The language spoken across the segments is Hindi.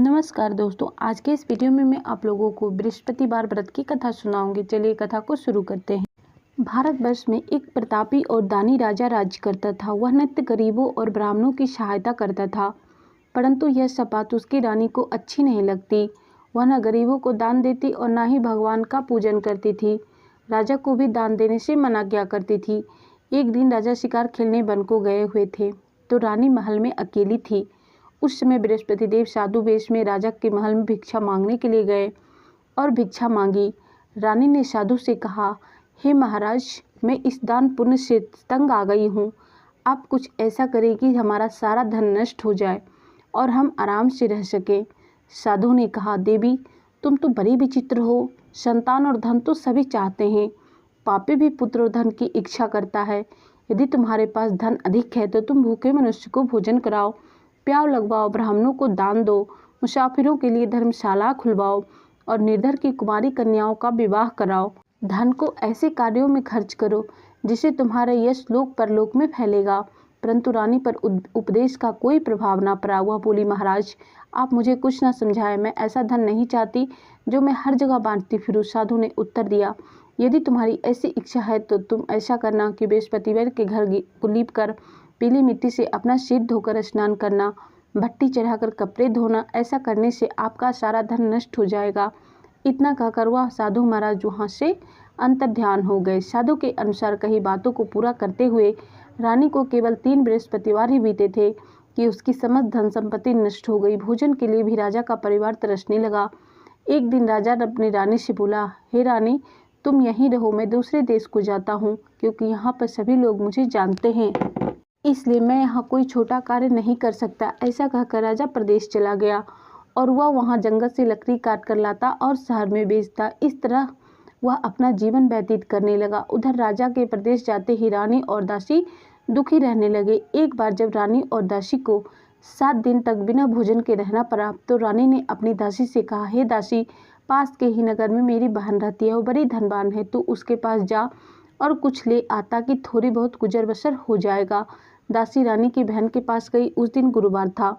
नमस्कार दोस्तों, आज के इस वीडियो में मैं आप लोगों को बृहस्पतिवार व्रत की कथा सुनाऊंगी। चलिए कथा को शुरू करते हैं। भारतवर्ष में एक प्रतापी और दानी राजा राज्य करता था। वह नित्य गरीबों और ब्राह्मणों की सहायता करता था, परंतु यह सब बात उसकी रानी को अच्छी नहीं लगती। वह न गरीबों को दान देती और न ही भगवान का पूजन करती थी। राजा को भी दान देने से मना किया करती थी। एक दिन राजा शिकार खेलने वन को गए हुए थे, तो रानी महल में अकेली थी। उस समय बृहस्पति देव साधु वेश में राजा के महल में भिक्षा मांगने के लिए गए और भिक्षा मांगी। रानी ने साधु से कहा, हे महाराज, मैं इस दान पुण्य से तंग आ गई हूँ। आप कुछ ऐसा करें कि हमारा सारा धन नष्ट हो जाए और हम आराम से रह सकें। साधु ने कहा, देवी, तुम तो बड़ी विचित्र हो। संतान और धन तो सभी चाहते हैं। पापी भी पुत्र और धन की इच्छा करता है। यदि तुम्हारे पास धन अधिक है तो तुम भूखे मनुष्य को भोजन कराओ, प्याव लगवाओ, ब्राह्मणों को दान दो, मुसाफिरों के लिए धर्मशाला खुलवाओ और निर्धन की कुमारी कन्याओं का विवाह कराओ। धन को ऐसे कार्यों में खर्च करो जिससे तुम्हारा यश लोक परलोक में फैलेगा। परंतु रानी पर उपदेश का कोई प्रभाव ना पड़ा। वह बोली, महाराज, आप मुझे कुछ ना समझाए। मैं ऐसा धन नहीं चाहती जो मैं हर जगह बांटती फिरूं। साधु ने उत्तर दिया, यदि तुम्हारी ऐसी इच्छा है तो तुम ऐसा करना कि बृहस्पतिवार के घर को लीप कर पीली मिट्टी से अपना सिर धोकर स्नान करना, भट्टी चढ़ाकर कपड़े धोना। ऐसा करने से आपका सारा धन नष्ट हो जाएगा। इतना कहकर वह साधु महाराज वहाँ से अंतर्ध्यान हो गए। साधु के अनुसार कही बातों को पूरा करते हुए रानी को केवल 3 बृहस्पतिवार ही बीते थे कि उसकी समस्त धन संपत्ति नष्ट हो गई। भोजन के लिए भी राजा का परिवार तरसने लगा। एक दिन राजा ने अपनी रानी से बोला, हे रानी, तुम यहीं रहो, मैं दूसरे देश को जाता हूँ, क्योंकि यहाँ पर सभी लोग मुझे जानते हैं, इसलिए मैं यहाँ कोई छोटा कार्य नहीं कर सकता। ऐसा कहकर राजा प्रदेश चला गया और वह वहाँ जंगल से लकड़ी काट कर लाता और शहर में बेचता। इस तरह वह अपना जीवन व्यतीत करने लगा। उधर राजा के प्रदेश जाते ही रानी और दासी दुखी रहने लगे। एक बार जब रानी और दासी को 7 दिन तक बिना भोजन के रहना पड़ा, तो रानी ने अपनी दासी से कहा, हे दासी, पास के ही नगर में मेरी बहन रहती है, वो बड़ी धनवान है, तू उसके पास जा और कुछ ले आता कि थोड़ी बहुत गुजर बसर हो जाएगा। दासी रानी की बहन के पास गई। उस दिन गुरुवार था।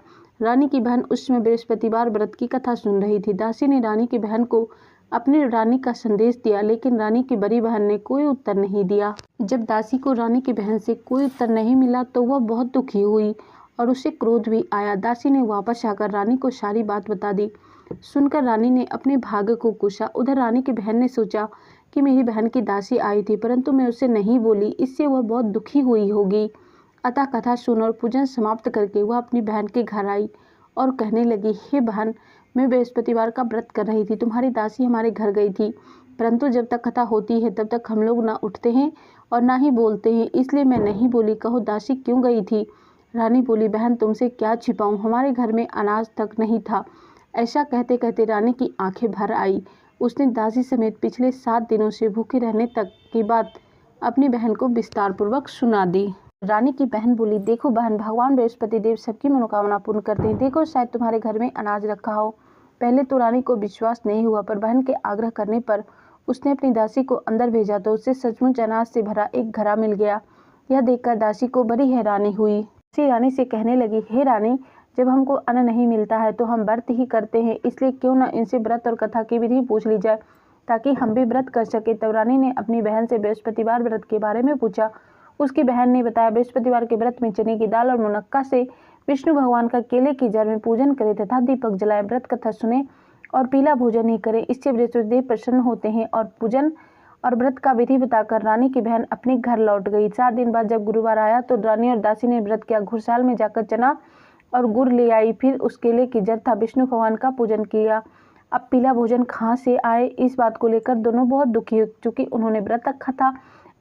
रानी की बहन उस समय बृहस्पतिवार व्रत की कथा सुन रही थी। दासी ने रानी की बहन को अपनी रानी का संदेश दिया, लेकिन रानी की बड़ी बहन ने कोई उत्तर नहीं दिया। जब दासी को रानी की बहन से कोई उत्तर नहीं मिला तो वह बहुत दुखी हुई और उसे क्रोध भी आया। दासी ने वापस आकर रानी को सारी बात बता दी। सुनकर रानी ने अपने भाग्य को कोसा। उधर रानी की बहन ने सोचा कि मेरी बहन की दासी आई थी, परंतु मैं उसे नहीं बोली, इससे वह बहुत दुखी हुई होगी। अतः कथा सुन और पूजन समाप्त करके वह अपनी बहन के घर आई और कहने लगी, हे बहन, मैं बृहस्पतिवार का व्रत कर रही थी। तुम्हारी दासी हमारे घर गई थी, परंतु जब तक कथा होती है तब तक हम लोग ना उठते हैं और ना ही बोलते हैं, इसलिए मैं नहीं बोली। कहो दासी क्यों गई थी? रानी बोली, बहन, तुमसे क्या छिपाऊं, हमारे घर में अनाज तक नहीं था। ऐसा कहते कहते रानी की आंखें भर आई। उसने दासी समेत पिछले 7 दिनों से भूखे रहने तक की बात अपनी बहन को विस्तार पूर्वक सुना दी। रानी की बहन बोली, देखो बहन, भगवान बृहस्पति देव सबकी मनोकामना पूर्ण करते हैं। देखो, शायद तुम्हारे घर में अनाज रखा हो। पहले तो रानी को विश्वास नहीं हुआ, पर बहन के आग्रह करने पर उसने अपनी दासी को अंदर भेजा तो उसे सचमुच अनाज से भरा एक घड़ा मिल गया। यह देखकर दासी को बड़ी हैरानी हुई। दासी रानी से कहने लगी, हे रानी, जब हमको अन्न नहीं मिलता है तो हम व्रत ही करते हैं, इसलिए क्यों न इनसे व्रत और कथा की विधि पूछ ली जाए ताकि हम भी व्रत कर सके। तब रानी ने अपनी बहन से बृहस्पतिवार व्रत के बारे में पूछा। उसकी बहन ने बताया, बृहस्पतिवार के व्रत में चने की दाल और मुनक्का से विष्णु भगवान का केले की जड़ में पूजन करें तथा दीपक जलाएं, व्रत कथा सुने और पीला भोजन ही करें। इससे बृहस्पति देव प्रसन्न होते हैं। और पूजन और व्रत का विधि बताकर रानी की बहन अपने घर लौट गई। 4 दिन बाद जब गुरुवार आया तो रानी और दासी ने व्रत किया। घुड़साल में जाकर चना और गुड़ ले आई। फिर उस केले की जड़ था विष्णु भगवान का पूजन किया। अब पीला भोजन कहाँ से आए, इस बात को लेकर दोनों बहुत दुखी हो चूंकि उन्होंने व्रत रखा था,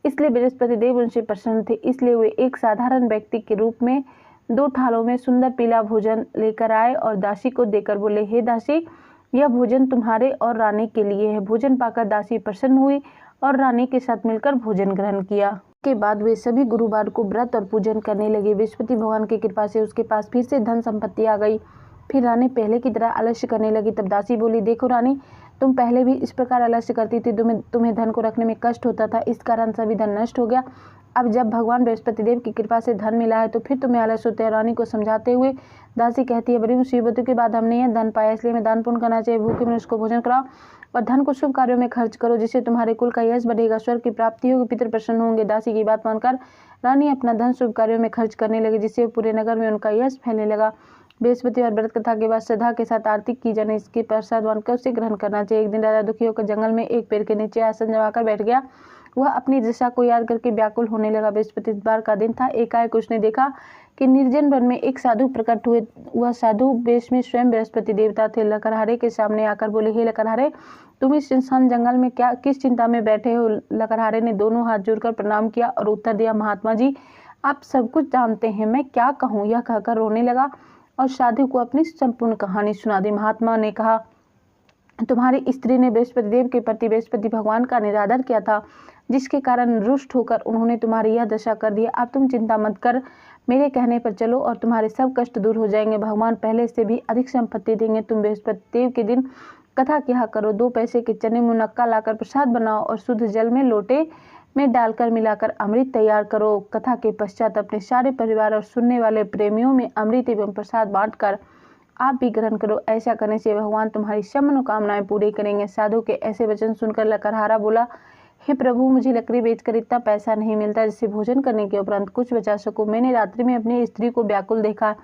इसलिए बृहस्पति देव उनसे प्रसन्न थे। इसलिए वे एक साधारण व्यक्ति के रूप में 2 थालों में सुंदर पीला भोजन लेकर आए और दासी को देकर बोले, हे दासी, यह भोजन तुम्हारे और रानी के लिए है। भोजन पाकर दासी प्रसन्न हुई और रानी के साथ मिलकर भोजन ग्रहण किया। के बाद वे सभी गुरुवार को व्रत और पूजन करने लगे। बृहस्पति भगवान की कृपा से उसके पास फिर से धन संपत्ति आ गई। फिर रानी पहले की तरह आलस्य करने लगी। तब दासी बोली, देखो रानी, तुम पहले भी इस प्रकार आलस्य करती थी, तुम्हें धन को रखने में कष्ट होता था, इस कारण सभी धन नष्ट हो गया। अब जब भगवान बृहस्पति देव की कृपा से धन मिला है तो फिर तुम्हें आलस होते हैं। रानी को समझाते हुए दासी कहती है, बड़ी मुसीबतों के बाद हमने यह धन पाया, इसलिए मैं दान पुण्य करना चाहिए। भूखे मनुष्य को भोजन कराओ और धन को शुभ कार्यों में खर्च करो, जिससे तुम्हारे कुल का यश बढ़ेगा, स्वर्ग की प्राप्ति होगी, पितृ प्रसन्न होंगे। दासी की बात मानकर रानी अपना धन शुभ कार्यों में खर्च करने लगी, जिससे पूरे नगर में उनका यश फैलने लगा। बृहस्पतिवार व्रत कथा के बाद श्रद्धा के साथ आरती की जाने, इसके प्रसाद बांधकर उसे ग्रहण करना चाहिए। एक दिन राजा दुखी होकर जंगल में एक पेड़ के नीचे आसन जमाकर बैठ गया। वह अपनी दिशा को याद करके व्याकुल होने लगा। बृहस्पतिवार का दिन था। एकाएक उसने देखा कि निर्जन वन में एक साधु प्रकट हुए। वह साधु वेश में स्वयं बृहस्पति देवता थे। लकड़हारे के सामने आकर बोले, हे लकड़हारे, तुम इस सुनसान जंगल में किस चिंता में बैठे हो? लकड़हारे ने दोनों हाथ जोड़कर प्रणाम किया और उत्तर दिया, महात्मा जी, आप सब कुछ जानते हैं, मैं क्या कहूँ? यह कहकर रोने लगा और साधु को अपनी संपूर्ण कहानी सुना दी। महात्मा ने कहा, तुम्हारी स्त्री ने बृहस्पति देव के प्रति बृहस्पति भगवान का निरादर किया था, जिसके कारण रुष्ट होकर उन्होंने तुम्हारी यह दशा कर दी। अब तुम चिंता मत कर, मेरे कहने पर चलो और तुम्हारे सब कष्ट दूर हो जाएंगे। भगवान पहले से भी अधिक संपत्ति देंगे। तुम बृहस्पति देव के दिन कथा क्या करो, 2 पैसे के चने मुनक्का लाकर प्रसाद बनाओ और शुद्ध जल में लोटे में डालकर मिलाकर अमृत तैयार करो। कथा के पश्चात अपने सारे परिवार और सुनने वाले प्रेमियों में अमृत एवं प्रसाद बांटकर आप भी ग्रहण करो। ऐसा करने से भगवान तुम्हारी सब मनोकामनाएं पूरी करेंगे। साधु के ऐसे वचन सुनकर लकड़हारा बोला, हे प्रभु, मुझे लकड़ी बेचकर इतना पैसा नहीं मिलता जिससे भोजन करने के उपरांत कुछ बचा सकूं। मैंने रात्रि में अपनी स्त्री को व्याकुल देखा।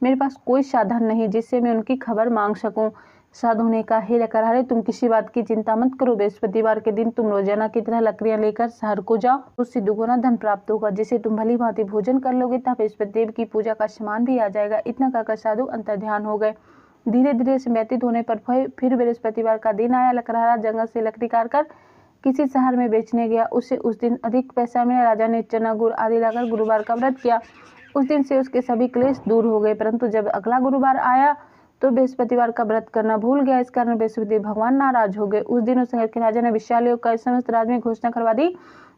मेरे पास कोई साधन नहीं जिससे मैं उनकी खबर मांग सकूं। साधु ने कहा, हे लकड़हारे, तुम किसी बात की चिंता मत करो। बृहस्पतिवार के दिन तुम रोजाना की तरह लकड़ियां लेकर शहर को जाओ, उससे दुगुना धन प्राप्त होगा, जिसे तुम भली भांति भोजन कर लोगे। तब बृहस्पति देव की पूजा का सामान भी आ जाएगा। इतना कहकर साधु अंतर्ध्यान हो गए। धीरे धीरे से व्यतीत होने पर फिर बृहस्पतिवार का दिन आया। लकड़हारा जंगल से लकड़ी काट कर किसी शहर में बेचने गया। उसे उस दिन अधिक पैसा मिला। राजा ने चना गुड़ आदि लाकर गुरुवार का व्रत किया। उस दिन से उसके सभी क्लेश दूर हो गए। परंतु जब अगला गुरुवार आया तो बृहस्पतिवार का व्रत करना भूल गया। इस कारण बृहस्पति भगवान नाराज हो गए। उस दिन उस नगर के राजा ने विशाल योग कर समस्त राज्य में घोषणा करवा दी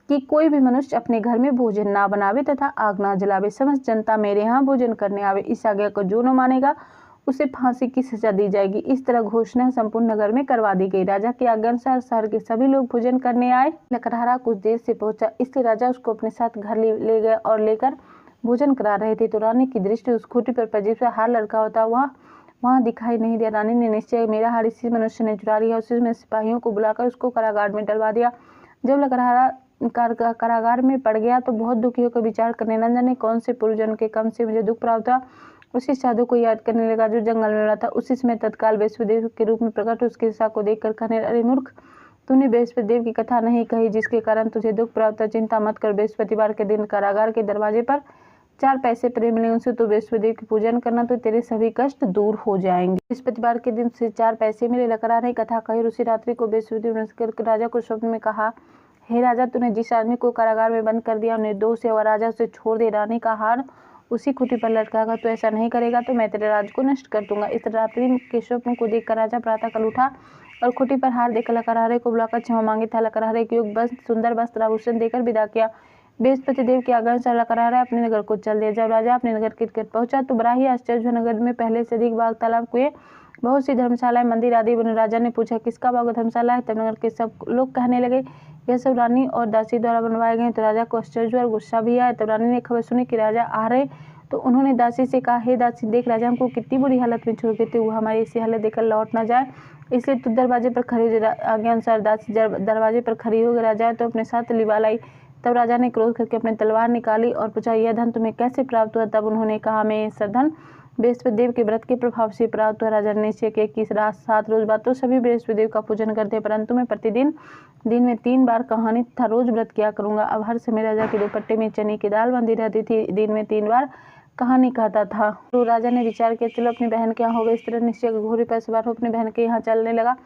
कि कोई भी मनुष्य अपने घर में भोजन ना बनावे तथा आग ना जलावे। समस्त जनता मेरे यहाँ भोजन करने आवे। इस आज्ञा को जो न मानेगा उसे फांसी की सजा दी जाएगी। इस तरह घोषणा संपूर्ण नगर में करवा दी गई। राजा के आज्ञा अनुसार शहर के सभी लोग भोजन करने आए। लकड़हारा कुछ देर से पहुंचा, इसलिए राजा उसको अपने साथ घर ले गए और लेकर भोजन करा रहे थे तो रानी की दृष्टि उस खूंटी पर जिससे हार लड़का होता वहाँ दिखाई नहीं दिया। रानी ने निश्चय मेरा हार इसी मनुष्य ने चुरा लिया। उसी में सिपाहियों को बुलाकर उसको कारागार में डलवा दिया। जब लकड़हारा कारागार में पड़ गया तो बहुत दुखी होकर विचार करने, न जाने कौन से पूर्वजन्म के कर्म से मुझे दुख प्राप्त हुआ। उसी साधु को याद करने लगा जो जंगल में मिला था। उसी समय तत्काल बृहस्पति देव के रूप में प्रकट उसकी दशा को देखकर कहने, अरे मूर्ख, तूने बृहस्पति देव की कथा नहीं कही जिसके कारण तुझे दुख प्राप्त हुआ। चिंता मत कर, बृहस्पतिवार के दिन कारागार के दरवाजे पर 4 पैसे पड़े मिले, उनसे तो बृहस्पति देव की पूजन करना तो तेरे सभी कष्ट दूर हो जाएंगे। बृहस्पतिवार के दिन से 4 पैसे मिले। लकड़हारे कथा कही और उसी रात्रि को बृहस्पति राजा को स्वप्न में कहा, हे राजा, तूने जिस आदमी को कारागार में बंद कर दिया निर्दोष है और राजा उसे छोड़ दे। रानी का हार उसी खूंटी पर लटकाकर तो ऐसा नहीं करेगा तो मैं तेरे राज को नष्ट कर दूंगा। इस रात्रि के स्वप्न को देखकर राजा प्रातःकाल उठा और खूंटी पर हार देकर लकड़हारे को बुलाकर क्षमा मांगी था। लकड़हारे के योग सुंदर वस्त्र आभूषण देकर विदा किया। बृहस्पति देव के आज्ञा से लकड़हारा अपने नगर को चल दिया। जब राजा अपने नगर के निकट पहुंचा तो बड़ा ही आश्चर्य, नगर में पहले से अधिक बाग, तालाब, कुएं, बहुत सी धर्मशालाएं, मंदिर आदि बने। राजा ने पूछा, किसका बाग और धर्मशाला है? तब नगर के सब लोग कहने लगे, यह सब रानी और दासी द्वारा बनवाए गए। तो राजा को आश्चर्य और गुस्सा भी आया। तब रानी ने खबर सुनी कि राजा आ रहे तो उन्होंने दासी से कहा, हे दासी, देख राजा हमको कितनी बुरी हालत में छोड़ के थे, वो हमारी ऐसी हालत देखकर लौट ना जाए, इसलिए तू दरवाजे पर खड़ी हो। आज्ञा अनुसार दासी दरवाजे पर खड़ी हो गई। राजा तो अपने साथ तलवार लाई। तब राजा ने क्रोध करके अपनी तलवार निकाली और पूछा, यह धन तुम्हें कैसे प्राप्त हुआ? तब उन्होंने कहा, मैं ये सब धन बृहस्पति देव के व्रत के प्रभाव से प्राप्त हुआ। राजा ने निश्चय किया कि इस रात 7 रोज बाद तो सभी बृहस्पति देव का पूजन करते, परंतु मैं प्रतिदिन दिन में 3 बार कहानी तथा रोज व्रत किया करूंगा। अब हर समय राजा के दुपट्टे में चने की दाल बंधी रहती थी। दिन में 3 बार कहानी कहता था। तो राजा ने विचार किया, चलो अपनी बहन के यहाँ हो गए। इस तरह निश्चय घोड़े पर सवार हो अपनी बहन के यहाँ चलने लगा।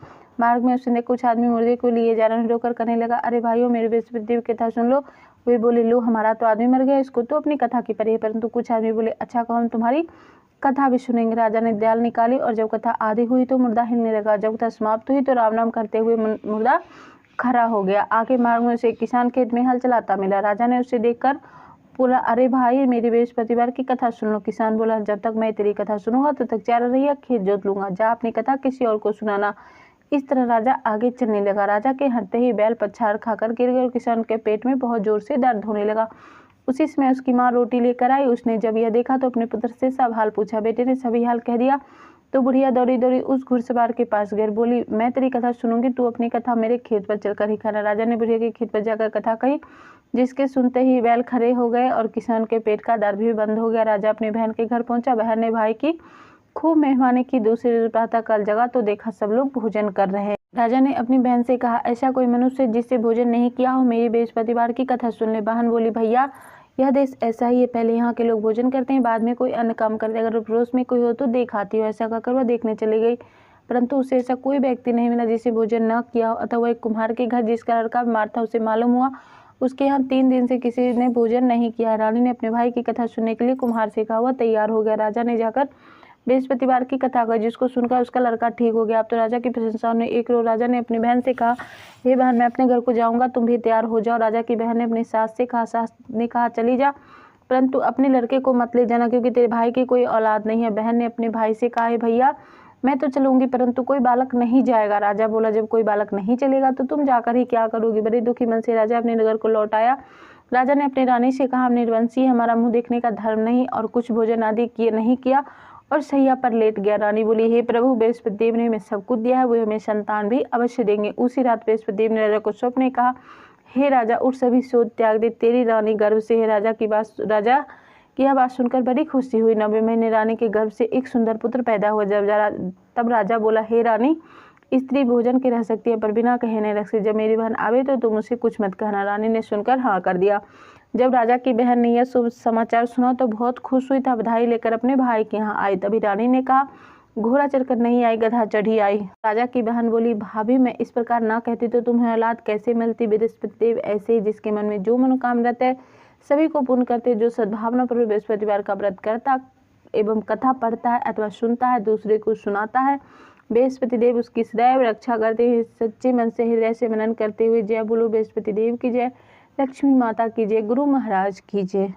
मार्ग में उसने कुछ आदमी मुर्गे को लिए जा रहे रोकर कहने लगा, अरे भाइयों, मेरे बृहस्पति देव की कथा सुन लो। वे बोले, लो, हमारा तो आदमी मर गया, इसको तो अपनी कथा की परी है। परंतु कुछ आदमी बोले, अच्छा कहो, हम तुम्हारी कथा भी सुनेंगे। राजा ने दाल निकाली और जब कथा आधी हुई तो मुर्दा हिलने लगा। जब कथा समाप्त हुई तो राम नाम करते हुए मुर्दा खड़ा हो गया। आगे मार्ग में उसे किसान खेत में हल चलाता मिला। राजा ने उसे देखकर बोला, अरे भाई, मेरी बृहस्पतिवार की कथा सुन लो। किसान बोला, जब तक मैं तेरी कथा सुनूंगा तब तक चारा रहिया खेत जोत लूंगा। जा अपनी कथा किसी और को सुनाना। इस तरह राजा आगे चलने लगा। राजा के हटते ही बैल पछाड़ खाकर गिर गए और किसान के पेट में बहुत जोर से दर्द होने लगा। उसी समय उसकी माँ रोटी लेकर आई। उसने जब यह देखा तो अपने पुत्र से सब हाल पूछा। बेटे ने सभी हाल कह दिया तो बुढ़िया दौड़ी दौड़ी उस घुड़सवार के पास गई, बोली, मैं तेरी कथा सुनूंगी, तू अपनी कथा मेरे खेत पर चलकर ही खाना। राजा ने बुढ़िया के खेत पर जाकर कथा कही, जिसके सुनते ही बैल खड़े हो गए और किसान के पेट का दर्द भी बंद हो गया। राजा अपनी बहन के घर पहुंचा। बहन ने भाई की खूब मेहमानी की। दूसरे दिन प्रातः काल जगा तो देखा सब लोग भोजन कर रहे हैं। राजा ने अपनी बहन से कहा, ऐसा कोई मनुष्य जिससे भोजन नहीं किया हो, मेरी बृहस्पतिवार की कथा सुन ले। बहन बोली, भैया यह देश ऐसा ही है, पहले यहाँ के लोग भोजन करते हैं, बाद में कोई अन्य काम करते हैं। अगर पड़ोस में कोई हो तो देख आती हो। ऐसा कहकर वह देखने चली गई, परंतु उसे ऐसा कोई व्यक्ति नहीं मिला जिसे भोजन न किया हो। अतः वह एक कुम्हार के घर, जिसका लड़का बीमार था, उसे मालूम हुआ उसके यहाँ 3 दिन से किसी ने भोजन नहीं किया। रानी ने अपने भाई की कथा सुनने के लिए कुम्हार से कहा। वह तैयार हो गया। राजा ने जाकर बृहस्पतिवार की कथा कही, जिसको सुनकर उसका लड़का ठीक हो गया। अब तो राजा की प्रशंसा ने एक रोज राजा ने अपनी बहन से कहा, हे बहन, मैं अपने घर को जाऊंगा, तुम भी तैयार हो जाओ। राजा की बहन ने अपनी सास से कहा। सास ने कहा, चली जा, परंतु अपने लड़के को मत ले जाना, क्योंकि तेरे भाई की कोई औलाद नहीं है। बहन ने अपने भाई से कहा, भैया मैं तो चलूंगी, परंतु कोई बालक नहीं जाएगा। राजा बोला, जब कोई बालक नहीं चलेगा तो तुम जाकर ही क्या करोगी। बड़े दुखी मन से राजा अपने नगर को लौट आया। राजा ने अपनी रानी से कहा, हम निर्वंशी, हमारा मुंह देखने का धर्म नहीं, और कुछ भोजन आदि नहीं किया और सैया पर लेट गया। रानी बोली, हे प्रभु, बृहस्पति देव ने हमें सब कुछ दिया है, वो हमें संतान भी अवश्य देंगे। उसी रात बृहस्पति देव ने राजा को स्वप्न में कहा, हे राजा, उठ, सभी शोध त्याग दे, तेरी रानी गर्भ से है। राजा की यह बात सुनकर बड़ी खुशी हुई। 9वें महीने रानी के गर्भ से एक सुंदर पुत्र पैदा हुआ। तब राजा बोला, हे रानी, स्त्री भोजन के रह सकती है, पर बिना कहे नहीं रख सकती। जब मेरी बहन आवे तो तुम उसे कुछ मत कहना। रानी ने सुनकर हाँ कर दिया। जब राजा की बहन ने यह शुभ समाचार सुना तो बहुत खुश हुई था। बधाई लेकर अपने भाई के यहाँ आई। तभी रानी ने कहा, घोड़ा चढ़कर नहीं आई, गधा चढ़ी आई। राजा की बहन बोली, भाभी, मैं इस प्रकार ना कहती तो तुम्हें औलाद कैसे मिलती। बृहस्पति देव ऐसे ही, जिसके मन में जो मनोकामना रहता है सभी को पूर्ण करते। जो सद्भावना पर बृहस्पतिवार का व्रत करता एवं कथा पढ़ता है अथवा सुनता है, दूसरे को सुनाता है, बृहस्पति देव उसकी सदैव रक्षा करते हुए, सच्चे मन से हृदय से मनन करते हुए, जय बोलो बृहस्पति देव की जय, लक्ष्मी माता की जय, गुरु महाराज की जय।